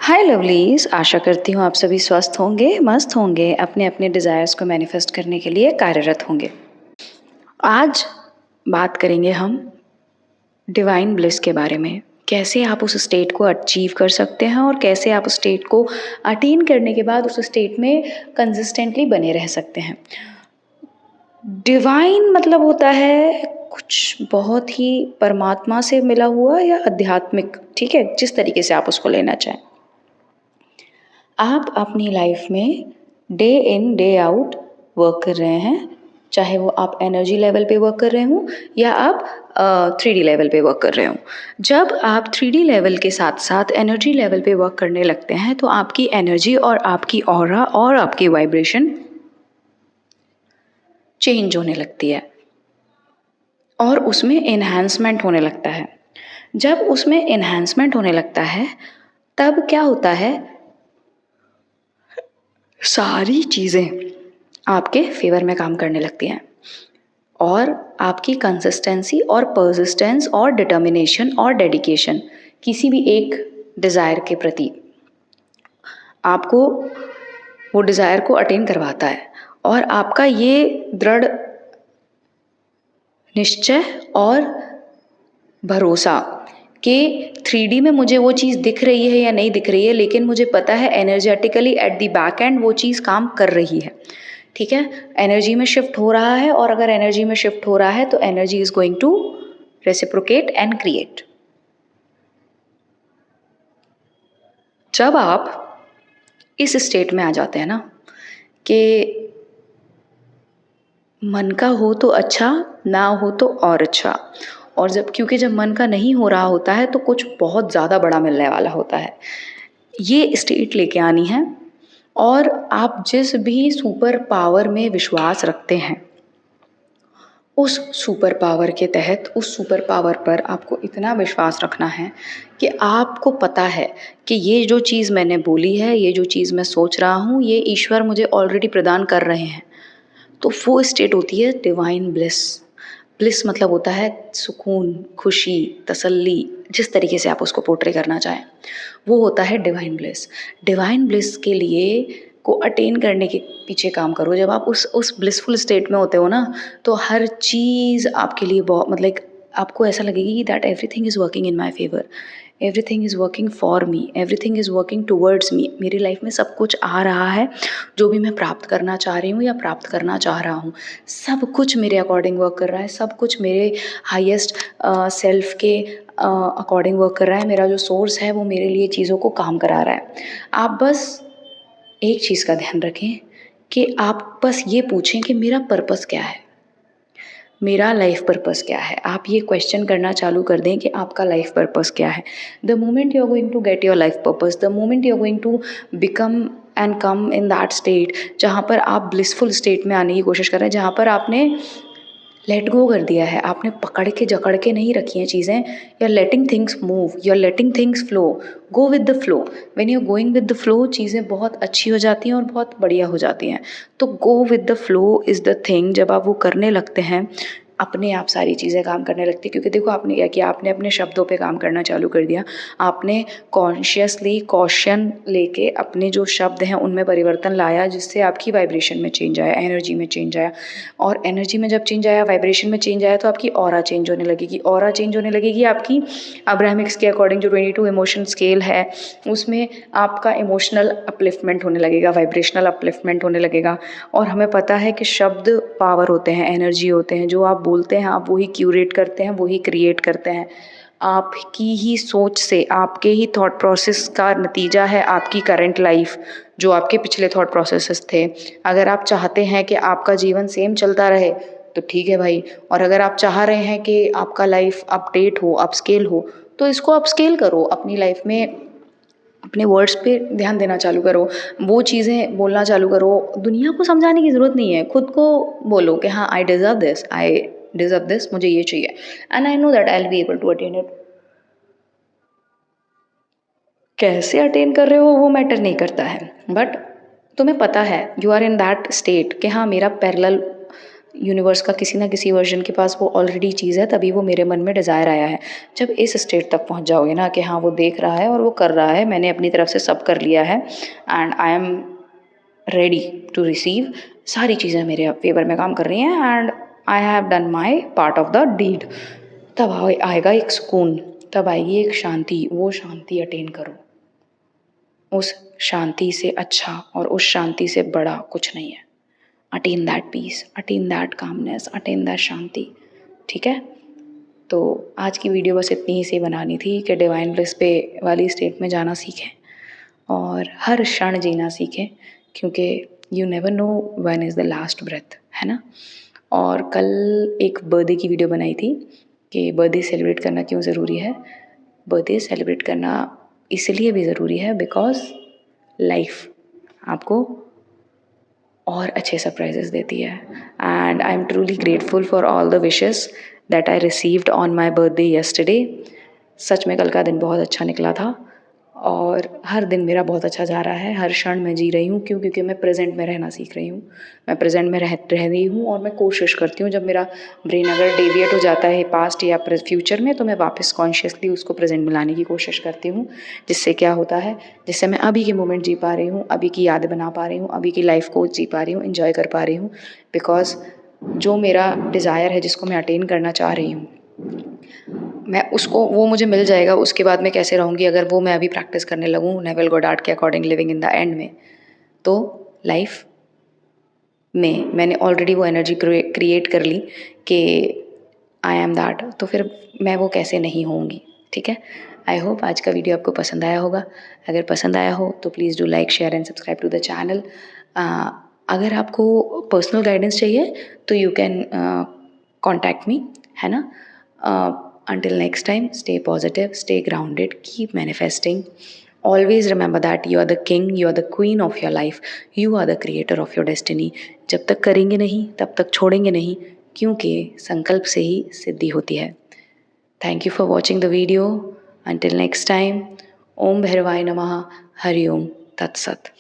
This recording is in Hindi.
हाय लवलीज, आशा करती हूँ आप सभी स्वस्थ होंगे, मस्त होंगे, अपने अपने डिज़ायर्स को मैनिफेस्ट करने के लिए कार्यरत होंगे। आज बात करेंगे हम डिवाइन ब्लिस के बारे में। कैसे आप उस स्टेट को अचीव कर सकते हैं और कैसे आप उस स्टेट को अटेन करने के बाद उस स्टेट में कंसिस्टेंटली बने रह सकते हैं। डिवाइन मतलब होता है कुछ बहुत ही परमात्मा से मिला हुआ या आध्यात्मिक, ठीक है, जिस तरीके से आप उसको लेना चाहें। आप अपनी लाइफ में day in day out work कर रहे हैं, चाहे वो आप एनर्जी लेवल पे वर्क कर रहे हों या आप 3D लेवल पे वर्क कर रहे हों। जब आप 3D लेवल के साथ साथ एनर्जी लेवल पे वर्क करने लगते हैं तो आपकी एनर्जी और आपकी ऑरा और आपकी वाइब्रेशन चेंज होने लगती है और उसमें एनहांसमेंट होने लगता है। जब उसमें एनहांसमेंट होने लगता है तब क्या होता है, सारी चीज़ें आपके फेवर में काम करने लगती हैं और आपकी कंसिस्टेंसी और परसिस्टेंस और डिटर्मिनेशन और डेडिकेशन किसी भी एक डिज़ायर के प्रति आपको वो डिज़ायर को अटेन करवाता है। और आपका ये दृढ़ निश्चय और भरोसा कि 3D में मुझे वो चीज़ दिख रही है या नहीं दिख रही है, लेकिन मुझे पता है energetically at the back and वो चीज़ काम कर रही है, ठीक है, एनर्जी में शिफ्ट हो रहा है। और अगर एनर्जी में शिफ्ट हो रहा है तो energy is going to reciprocate and create. जब आप इस स्टेट में आ जाते हैं ना कि मन का हो तो अच्छा, ना हो तो और अच्छा, और क्योंकि जब मन का नहीं हो रहा होता है तो कुछ बहुत ज़्यादा बड़ा मिलने वाला होता है, ये स्टेट लेके आनी है। और आप जिस भी सुपर पावर में विश्वास रखते हैं उस सुपर पावर के तहत उस सुपर पावर पर आपको इतना विश्वास रखना है कि आपको पता है कि ये जो चीज़ मैंने बोली है, ये जो चीज़ मैं सोच रहा हूँ, ये ईश्वर मुझे ऑलरेडी प्रदान कर रहे हैं। तो वो स्टेट होती है डिवाइन ब्लिस। ब्लिस मतलब होता है सुकून, खुशी, तसल्ली, जिस तरीके से आप उसको पोर्ट्रे करना चाहें, वो होता है डिवाइन ब्लिस। डिवाइन ब्लिस के लिए को अटेन करने के पीछे काम करो। जब आप उस ब्लिसफुल स्टेट में होते हो ना, तो हर चीज़ आपके लिए बहुत मतलब आपको ऐसा लगेगी कि that everything is working in my favour, everything is working for me, everything is working towards me. मेरी लाइफ में सब कुछ आ रहा है जो भी मैं प्राप्त करना चाह रही हूँ या प्राप्त करना चाह रहा हूँ, सब कुछ मेरे अकॉर्डिंग वर्क कर रहा है, सब कुछ मेरे हाईएस्ट सेल्फ के अकॉर्डिंग वर्क कर रहा है। मेरा जो सोर्स है वो मेरे लिए चीज़ों को काम करा रहा है। आप बस एक चीज़ का ध्यान रखें कि आप बस ये पूछें कि मेरा पर्पस क्या है, मेरा लाइफ पर्पस क्या है। आप ये क्वेश्चन करना चालू कर दें कि आपका लाइफ पर्पस क्या है। The moment you are going to get your life purpose, the moment you are going to become and come in that state जहाँ पर आप ब्लिसफुल स्टेट में आने की कोशिश कर रहे हैं, जहाँ पर आपने लेट गो कर दिया है, आपने पकड़ के जकड़ के नहीं रखी हैं चीज़ें। You are letting things move, you are letting things flow, go with the flow. When you are going with the flow चीज़ें बहुत अच्छी हो जाती हैं और बहुत बढ़िया हो जाती हैं। तो गो with the flow is the thing. जब आप वो करने लगते हैं अपने आप सारी चीज़ें काम करने लगती, क्योंकि देखो आपने क्या किया, आपने अपने शब्दों पे काम करना चालू कर दिया। आपने कॉन्शियसली कॉशन लेके अपने जो शब्द हैं उनमें परिवर्तन लाया, जिससे आपकी वाइब्रेशन में चेंज आया, एनर्जी में चेंज आया। और एनर्जी में जब चेंज आया, वाइब्रेशन में चेंज आया, तो आपकी ऑरा चेंज होने लगेगी। ऑरा चेंज होने लगेगी आपकी अब्राहमिक्स के अकॉर्डिंग जो 22 इमोशन स्केल है उसमें आपका इमोशनल अपलिफ्टमेंट होने लगेगा, वाइब्रेशनल अपलिफ्टमेंट होने लगेगा। और हमें पता है कि शब्द पावर होते हैं, एनर्जी होते हैं, जो आप बोलते हैं आप वही क्यूरेट करते हैं, वही क्रिएट करते हैं। आपकी ही सोच से, आपके ही थॉट प्रोसेस का नतीजा है आपकी करंट लाइफ, जो आपके पिछले थॉट प्रोसेसेस थे। अगर आप चाहते हैं कि आपका जीवन सेम चलता रहे तो ठीक है भाई, और अगर आप चाह रहे हैं कि आपका लाइफ अपडेट हो, अपस्केल हो, तो इसको अपस्केल करो अपनी लाइफ में। अपने वर्ड्स पे ध्यान देना चालू करो, वो चीज़ें बोलना चालू करो। दुनिया को समझाने की ज़रूरत नहीं है, खुद को बोलो कि हाँ आई डिज़र्व दिस, मुझे ये चाहिए, and I know that I will be able to attain it. कैसे अटेन कर रहे हो वो मैटर नहीं करता है, बट तुम्हें पता है you are in that state कि हाँ मेरा पैरेलल यूनिवर्स का किसी ना किसी वर्जन के पास वो ऑलरेडी चीज़ है, तभी वो मेरे मन में डिज़ायर आया है। जब इस स्टेट तक पहुंच जाओगे ना कि हाँ वो देख रहा है और वो कर रहा है, मैंने अपनी तरफ से सब कर लिया है and I am ready to receive, सारी चीज़ें मेरे फेवर में काम कर रही हैं and I have done my part of the deed, तब आएगा एक सुकून, तब आएगी एक शांति। वो शांति अटेन करो। उस शांति से अच्छा और उस शांति से बड़ा कुछ नहीं है। Attain that peace, attain that calmness, attain that शांति। ठीक है, तो आज की वीडियो बस इतनी ही से बनानी थी कि डिवाइन ब्लिस पे वाली स्टेट में जाना सीखें और हर क्षण जीना सीखें, क्योंकि you never know when is the last breath, है ना। और कल एक बर्थडे की वीडियो बनाई थी कि बर्थडे सेलिब्रेट करना क्यों ज़रूरी है। बर्थडे सेलिब्रेट करना इसलिए भी ज़रूरी है बिकॉज लाइफ आपको और अच्छे सरप्राइजेस देती है and I am truly grateful for all the wishes that I received on my birthday yesterday. सच में कल का दिन बहुत अच्छा निकला था और हर दिन मेरा बहुत अच्छा जा रहा है, हर क्षण मैं जी रही हूँ। क्यों? क्योंकि मैं प्रेजेंट में रहना सीख रही हूँ, मैं प्रेजेंट में रह रही हूँ और मैं कोशिश करती हूँ, जब मेरा ब्रेन अगर डेविएट हो जाता है पास्ट या फ्यूचर में, तो मैं वापस कॉन्शियसली उसको प्रेजेंट में लाने की कोशिश करती हूँ। जिससे क्या होता है, जिससे मैं अभी के मोमेंट जी पा रही हूँ, अभी की यादें बना पा रही हूँ, अभी की लाइफ को जी पा रही हूँ, इन्जॉय कर पा रही हूँ। बिकॉज जो मेरा डिज़ायर है, जिसको मैं अटेन करना चाह रही हूँ, मैं उसको, वो मुझे मिल जाएगा। उसके बाद मैं कैसे रहूँगी अगर वो मैं अभी प्रैक्टिस करने लगूँ नेविल गोडार्ड के according, living in the end में। तो लाइफ में मैंने ऑलरेडी वो एनर्जी क्रिएट कर ली कि आई एम दैट, तो फिर मैं वो कैसे नहीं होंगी। ठीक है, आई होप आज का वीडियो आपको पसंद आया होगा। अगर पसंद आया हो तो please do like, share and subscribe to the channel. अगर आपको पर्सनल गाइडेंस चाहिए तो यू कैन कॉन्टैक्ट मी, है ना। Until next time, stay positive, stay grounded, keep manifesting. Always remember that you are the king, you are the queen of your life, you are the creator of your destiny. जब तक करेंगे नहीं तब तक छोड़ेंगे नहीं, क्योंकि संकल्प से ही सिद्धि होती है। Thank you for watching the video. Until next time, ओम भैरवाय नमः, हरि ओम तत्सत।